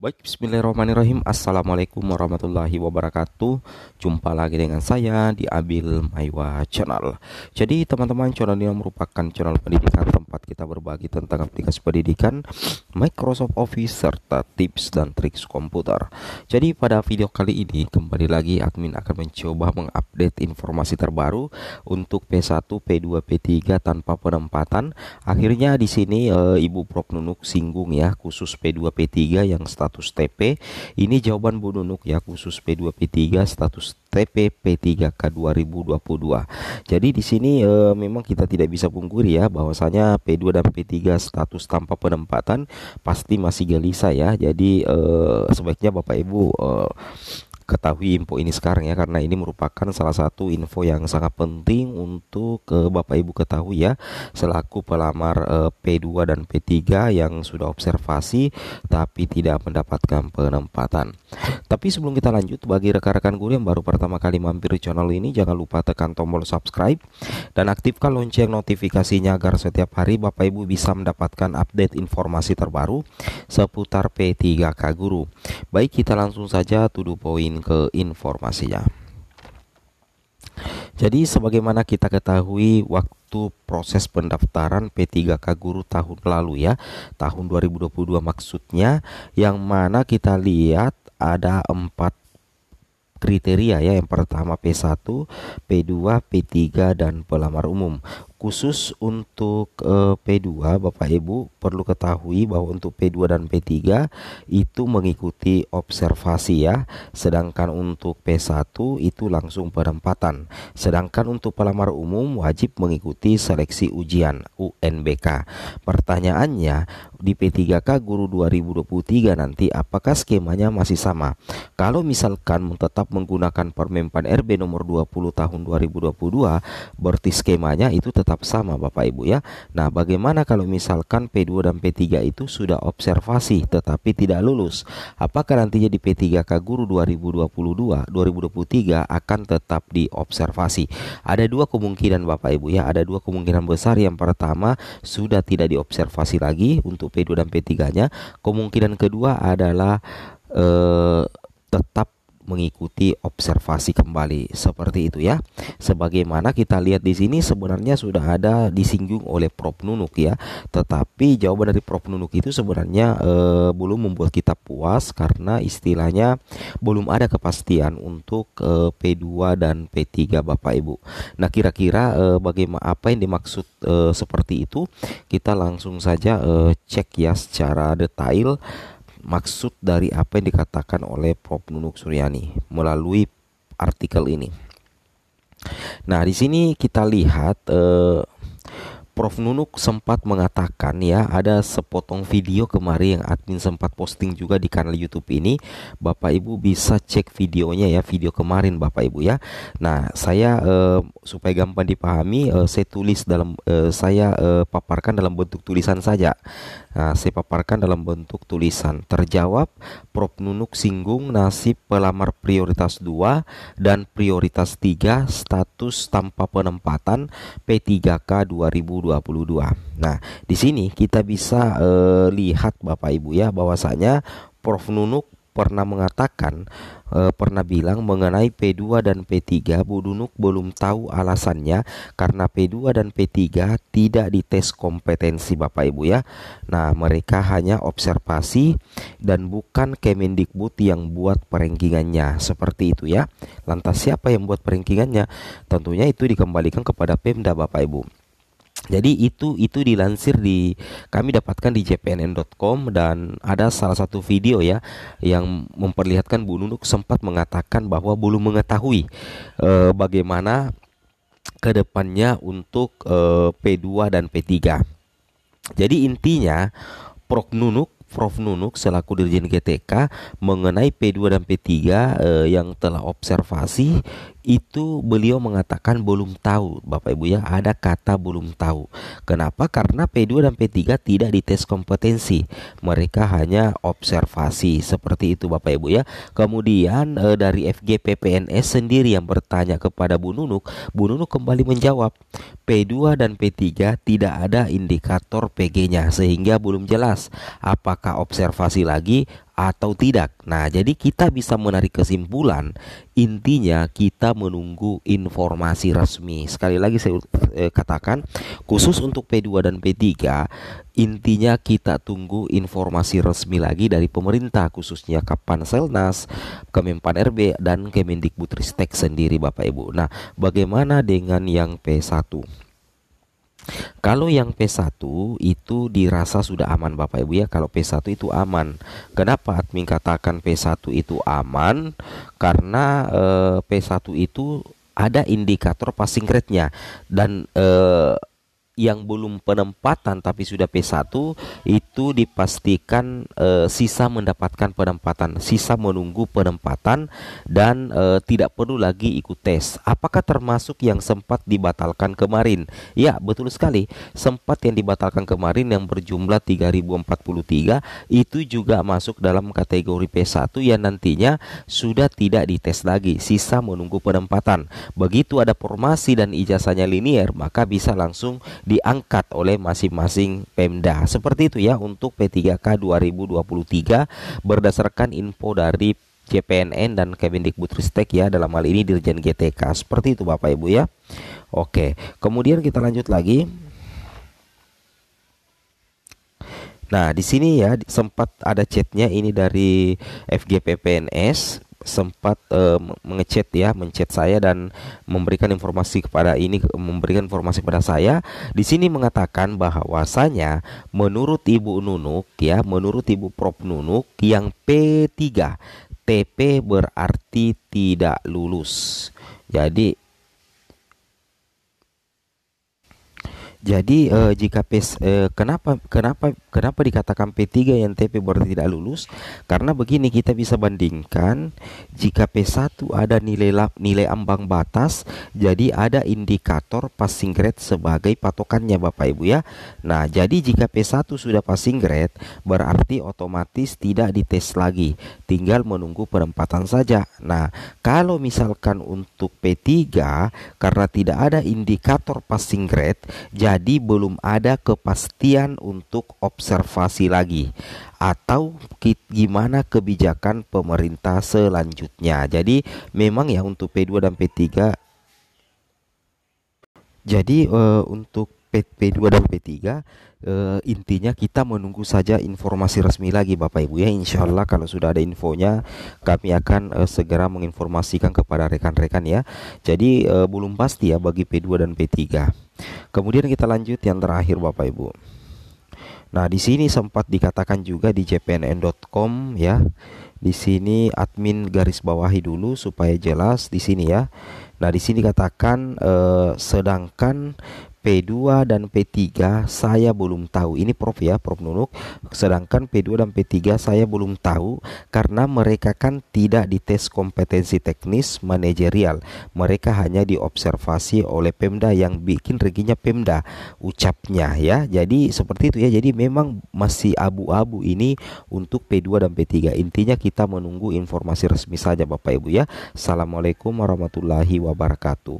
Baik, bismillahirrahmanirrahim. Assalamualaikum warahmatullahi wabarakatuh. Jumpa lagi dengan saya di Abil Maiwa Channel. Jadi teman-teman, channel ini merupakan channel pendidikan tempat kita berbagi tentang aplikasi pendidikan, Microsoft Office, serta tips dan trik komputer. Jadi pada video kali ini kembali lagi admin akan mencoba mengupdate informasi terbaru untuk P1, P2, P3 tanpa penempatan. Akhirnya di sini Ibu Prof Nunuk singgung ya, khusus P2 P3 yang status TP. Ini jawaban Bu Nunuk ya, khusus P2 P3 status TP P3K 2022. Jadi di sini memang kita tidak bisa pungkiri ya bahwasanya P2 dan P3 status tanpa penempatan pasti masih gelisah ya. Jadi sebaiknya Bapak Ibu ketahui info ini sekarang ya, karena ini merupakan salah satu info yang sangat penting untuk Bapak Ibu ketahui ya, selaku pelamar P2 dan P3 yang sudah observasi tapi tidak mendapatkan penempatan. Tapi sebelum kita lanjut, bagi rekan-rekan guru yang baru pertama kali mampir di channel ini, jangan lupa tekan tombol subscribe dan aktifkan lonceng notifikasinya agar setiap hari Bapak Ibu bisa mendapatkan update informasi terbaru seputar P3K Guru. Baik, kita langsung saja to the point ke informasinya. Jadi sebagaimana kita ketahui, waktu proses pendaftaran P3K Guru tahun lalu ya, tahun 2022 maksudnya, yang mana kita lihat ada 4 kriteria ya. Yang pertama P1, P2, P3 dan pelamar umum. Khusus untuk P2, Bapak Ibu perlu ketahui bahwa untuk P2 dan P3 itu mengikuti observasi ya. Sedangkan untuk P1 itu langsung penempatan. Sedangkan untuk pelamar umum wajib mengikuti seleksi ujian UNBK. Pertanyaannya, di P3K Guru 2023 nanti apakah skemanya masih sama? Kalau misalkan tetap menggunakan Permenpan RB nomor 20 tahun 2022, berarti skemanya itu tetap sama Bapak Ibu ya. Nah, bagaimana kalau misalkan P2 dan P3 itu sudah observasi tetapi tidak lulus? Apakah nantinya di P3K Guru 2023 akan tetap diobservasi? Ada dua kemungkinan Bapak Ibu ya, ada dua kemungkinan besar. Yang pertama, sudah tidak diobservasi lagi untuk P2 dan P3-nya. Kemungkinan kedua adalah tetap mengikuti observasi kembali, seperti itu ya. Sebagaimana kita lihat di sini sebenarnya sudah ada disinggung oleh Prof Nunuk ya, tetapi jawaban dari Prof Nunuk itu sebenarnya belum membuat kita puas, karena istilahnya belum ada kepastian untuk P2 dan P3 Bapak Ibu. Nah, kira-kira bagaimana, apa yang dimaksud seperti itu? Kita langsung saja cek ya secara detail maksud dari apa yang dikatakan oleh Prof Nunuk Suryani melalui artikel ini. Nah, di sini kita lihat Prof Nunuk sempat mengatakan ya, ada sepotong video kemarin yang admin sempat posting juga di kanal YouTube ini. Bapak Ibu bisa cek videonya ya, video kemarin Bapak Ibu ya. Nah, saya supaya gampang dipahami, saya tulis dalam saya paparkan dalam bentuk tulisan saja. Nah, saya paparkan dalam bentuk tulisan. Terjawab, Prof Nunuk singgung nasib pelamar prioritas 2 dan prioritas 3 status tanpa penempatan P3K 2022. Nah, di sini kita bisa lihat Bapak Ibu ya, bahwasanya Prof Nunuk pernah mengatakan, pernah bilang mengenai P2 dan P3, Bu Nunuk belum tahu alasannya karena P2 dan P3 tidak dites kompetensi Bapak Ibu ya. Nah, mereka hanya observasi dan bukan Kemendikbud yang buat perankingannya, seperti itu ya. Lantas siapa yang buat perankingannya? Tentunya itu dikembalikan kepada Pemda Bapak Ibu. Jadi itu dilansir di, kami dapatkan di jpnn.com, dan ada salah satu video ya yang memperlihatkan Bu Nunuk sempat mengatakan bahwa belum mengetahui bagaimana kedepannya untuk P2 dan P3. Jadi intinya Prof Nunuk selaku Dirjen GTK mengenai P2 dan P3 yang telah observasi itu beliau mengatakan belum tahu Bapak Ibu ya, ada kata belum tahu. Kenapa? Karena P2 dan P3 tidak dites kompetensi, mereka hanya observasi, seperti itu Bapak Ibu ya. Kemudian dari FGP PNS sendiri yang bertanya kepada Bu Nunuk kembali menjawab P2 dan P3 tidak ada indikator PG-nya, sehingga belum jelas apakah observasi lagi atau tidak. Nah, jadi kita bisa menarik kesimpulan, intinya kita menunggu informasi resmi. Sekali lagi saya katakan, khusus untuk P2 dan P3, intinya kita tunggu informasi resmi lagi dari pemerintah, khususnya Kappanselnas, Kemenpan RB, dan Kemendikbudristek sendiri Bapak Ibu. Nah, bagaimana dengan yang P1? Kalau yang P1 itu dirasa sudah aman Bapak Ibu ya. Kalau P1 itu aman. Kenapa admin katakan P1 itu aman? Karena P1 itu ada indikator passing grade-nya. Dan yang belum penempatan tapi sudah P1 itu dipastikan sisa mendapatkan penempatan, sisa menunggu penempatan, dan tidak perlu lagi ikut tes. Apakah termasuk yang sempat dibatalkan kemarin? Ya, betul sekali. Sempat yang dibatalkan kemarin yang berjumlah 3043 itu juga masuk dalam kategori P1 yang nantinya sudah tidak dites lagi, sisa menunggu penempatan. Begitu ada formasi dan ijazahnya linier, maka bisa langsung diangkat oleh masing-masing Pemda. Seperti itu ya untuk P3K 2023 berdasarkan info dari CPNN dan Kemendikbudristek ya, dalam hal ini Dirjen GTK. Seperti itu Bapak Ibu ya. Oke, kemudian kita lanjut lagi. Nah, di sini ya sempat ada chatnya ini dari FGP-PNS, sempat mengechat ya, menchat saya dan memberikan informasi kepada saya. Di sini mengatakan bahwasanya menurut Ibu Nunuk ya, menurut Ibu Prof Nunuk yang P3 TP berarti tidak lulus. Jadi kenapa dikatakan P3 yang TP berarti tidak lulus? Karena begini, kita bisa bandingkan jika P1 ada nilai ambang batas, jadi ada indikator passing grade sebagai patokannya Bapak Ibu ya. Nah, jadi jika P1 sudah passing grade berarti otomatis tidak dites lagi, tinggal menunggu penempatan saja. Nah, kalau misalkan untuk P3 karena tidak ada indikator passing grade, jadi belum ada kepastian untuk observasi lagi atau gimana kebijakan pemerintah selanjutnya. Jadi memang ya untuk P2 dan P3. Jadi untuk P2 dan P3 intinya kita menunggu saja informasi resmi lagi Bapak Ibu ya. Insya Allah kalau sudah ada infonya kami akan segera menginformasikan kepada rekan-rekan ya. Jadi belum pasti ya bagi P2 dan P3. Kemudian kita lanjut yang terakhir Bapak Ibu. Nah, di sini sempat dikatakan juga di cpnn.com ya. Di sini admin garis bawahi dulu supaya jelas di sini ya. Nah, di sini katakan sedangkan P2 dan P3 saya belum tahu. Ini Prof ya, Prof Nunuk. Sedangkan P2 dan P3 saya belum tahu karena mereka kan tidak dites kompetensi teknis manajerial. Mereka hanya diobservasi oleh Pemda yang bikin reginya Pemda ucapnya ya. Jadi seperti itu ya. Jadi memang masih abu-abu ini untuk P2 dan P3. Intinya kita menunggu informasi resmi saja Bapak Ibu ya. Assalamualaikum warahmatullahi wabarakatuh.